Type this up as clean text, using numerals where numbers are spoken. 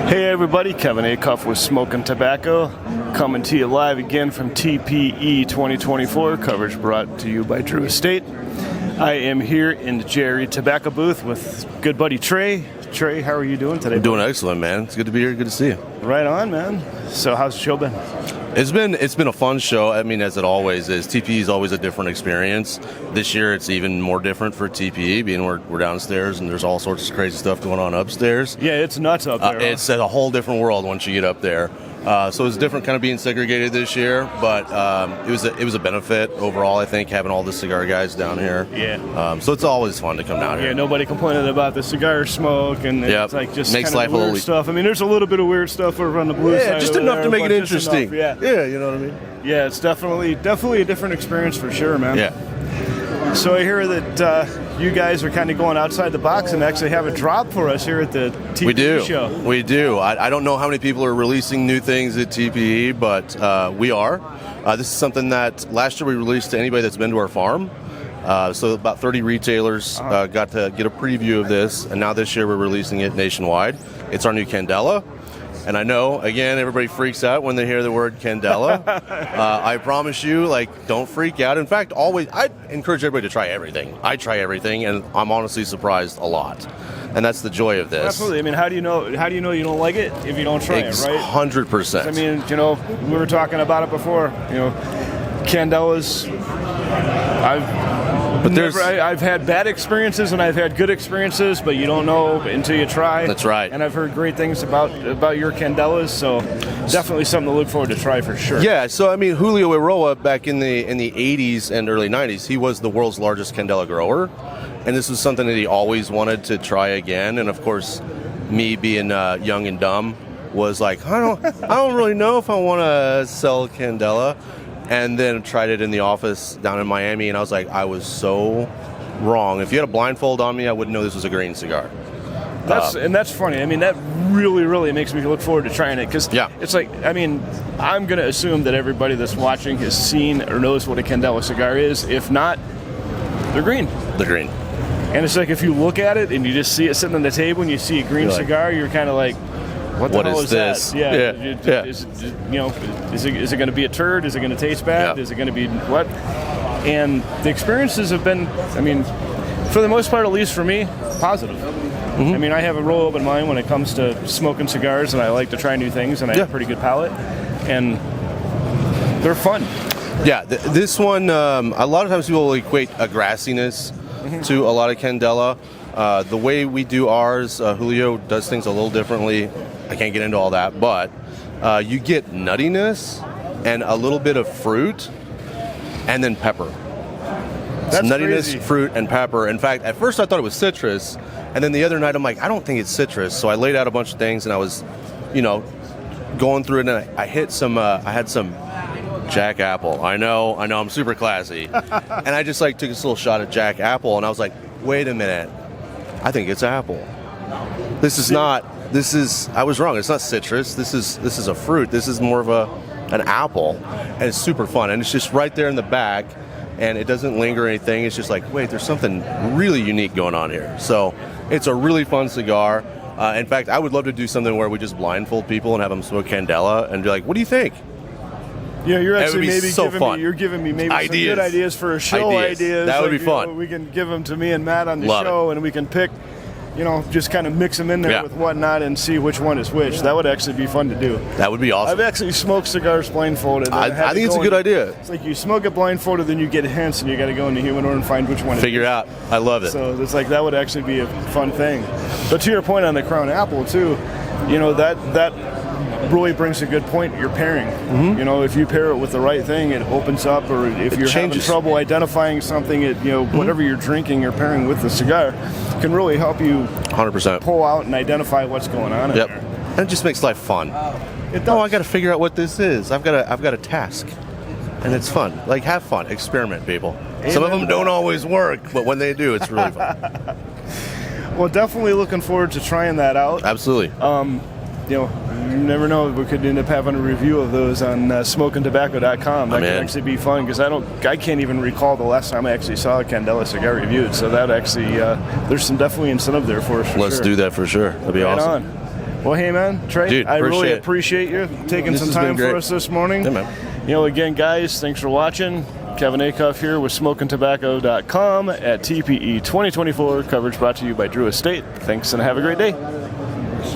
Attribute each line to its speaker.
Speaker 1: Hey everybody, Kevin Acuff with Smokin Tobacco, coming to you live again from TPE 2024, coverage brought to you by Drew Estate. I am here in the JRE Tobacco booth with good buddy Trey. Trey, how are you doing today?
Speaker 2: I'm doing excellent, man. It's good to be here. Good to see you.
Speaker 1: Right on, man. So how's the show been?
Speaker 2: It's been a fun show. I mean, as it always is. TPE is always a different experience. This year, it's even more different for TPE, being we're downstairs and there's all sorts of crazy stuff going on upstairs.
Speaker 1: Yeah, it's nuts up there.
Speaker 2: It's a whole different world once you get up there. So it's different, kind of being segregated this year, but it was a benefit overall. I think having all the cigar guys down here.
Speaker 1: Yeah.
Speaker 2: So it's always fun to come down here.
Speaker 1: Yeah, nobody complaining about the cigar smoke and it's like just
Speaker 2: makes
Speaker 1: kind of
Speaker 2: life
Speaker 1: weird stuff. I mean, there's a little bit of weird stuff over on the blue side.
Speaker 2: Yeah, just enough to make it interesting.
Speaker 1: Enough,
Speaker 2: yeah, you know what I mean.
Speaker 1: Yeah, it's definitely a different experience for sure, man.
Speaker 2: Yeah.
Speaker 1: So I hear that you guys are kind of going outside the box and actually have a drop for us here at the TPE show.
Speaker 2: We do. I don't know how many people are releasing new things at TPE, but we are. This is something that last year we released to anybody that's been to our farm. So about 30 retailers got to get a preview of this, and now this year we're releasing it nationwide. It's our new Candela. And I know, again, everybody freaks out when they hear the word Candela. I promise you, don't freak out. In fact, I encourage everybody to try everything. I try everything, and I'm honestly surprised a lot. And that's the joy of this.
Speaker 1: Absolutely. I mean, how do you know you don't like it if you don't try it, right?
Speaker 2: 100%.
Speaker 1: I mean, we were talking about it before. Candelas, I've had bad experiences and I've had good experiences, but you don't know until you try.
Speaker 2: That's right.
Speaker 1: And I've heard great things about your Candelas, so definitely something to look forward to try for sure.
Speaker 2: Yeah, so I mean, Julio Eiroa back in the 80s and early 90s, he was the world's largest Candela grower, and this was something that he always wanted to try again. And of course, me being young and dumb was like, I don't really know if I want to sell Candela. And then tried it in the office down in Miami, and I was like, I was so wrong. If you had a blindfold on me, I wouldn't know this was a green cigar.
Speaker 1: That's funny. I mean, that really, really makes me look forward to trying it, because it's like, I mean, I'm going to assume that everybody that's watching has seen or knows what a Candela cigar is. If not, they're green.
Speaker 2: They're green.
Speaker 1: And it's like, if you look at it and you just see it sitting on the table and you see a green cigar, you're kind of like, what the hell is
Speaker 2: this?
Speaker 1: That? Yeah. Is it going to be a turd? Is it going to taste bad?
Speaker 2: Yeah.
Speaker 1: Is it going to be what? And the experiences have been, I mean, for the most part, at least for me, positive. Mm-hmm. I mean, I have a real open mind when it comes to smoking cigars, and I like to try new things, and I have a pretty good palate, and they're fun.
Speaker 2: Yeah, this one, a lot of times people will equate a grassiness to a lot of Candela. The way we do ours, Julio does things a little differently. I can't get into all that, but you get nuttiness and a little bit of fruit and then pepper.
Speaker 1: That's
Speaker 2: nuttiness,
Speaker 1: crazy.
Speaker 2: Fruit, and pepper. In fact, at first I thought it was citrus, and then the other night I'm like, I don't think it's citrus. So I laid out a bunch of things, and I was, going through it, and I had some Jack Apple. I know, I'm super classy. And I just took this little shot of Jack Apple, and I was like, wait a minute. I think it's apple. I was wrong. It's not citrus. This is a fruit. This is more of an apple, and it's super fun. And it's just right there in the back, and it doesn't linger or anything. It's just like, wait, there's something really unique going on here. So it's a really fun cigar. In fact, I would love to do something where we just blindfold people and have them smoke Candela and be like, what do you think?
Speaker 1: Yeah, you're actually giving me maybe
Speaker 2: ideas.
Speaker 1: some good ideas for a show. Ideas.
Speaker 2: That would be fun.
Speaker 1: We can give them to me and Matt on the
Speaker 2: Love
Speaker 1: show,
Speaker 2: it.
Speaker 1: and we can pick, just kind of mix them in there with whatnot and see which one is which. That would actually be fun to do.
Speaker 2: That would be awesome.
Speaker 1: I've actually smoked cigars blindfolded.
Speaker 2: I think it's a good idea.
Speaker 1: It's like you smoke it blindfolded, then you get hints, and you got to go in the humidor and find which one.
Speaker 2: Figure out. I love it.
Speaker 1: So it's like that would actually be a fun thing. But to your point on the Crown Apple too, that really brings a good point. Your pairing. Mm-hmm. If you pair it with the right thing, it opens up. Or if you're having trouble identifying something, whatever you're drinking or pairing with the cigar can really help you
Speaker 2: 100%
Speaker 1: pull out and identify what's going on in there.
Speaker 2: And it just makes life fun.
Speaker 1: It does.
Speaker 2: I got to figure out what this is. I've got a task, and it's fun. Have fun, experiment, people. Amen. Some of them don't always work, but when they do, it's really fun.
Speaker 1: Well, definitely looking forward to trying that out.
Speaker 2: Absolutely.
Speaker 1: You never know. We could end up having a review of those on SmokinTobacco.com. That could actually be fun, because I can't even recall the last time I actually saw a Candela cigar reviewed. So that actually, there's some definitely incentive there for us.
Speaker 2: Let's do that for sure. That'd be awesome.
Speaker 1: Well, hey, man, Trey,
Speaker 2: Dude,
Speaker 1: I really
Speaker 2: appreciate it.
Speaker 1: appreciate you taking
Speaker 2: This
Speaker 1: some
Speaker 2: has
Speaker 1: time
Speaker 2: been great.
Speaker 1: for us this morning.
Speaker 2: Yeah, man.
Speaker 1: You know, again, guys, thanks for watching. Kevin Acuff here with SmokinTobacco.com at TPE 2024. Coverage brought to you by Drew Estate. Thanks, and have a great day.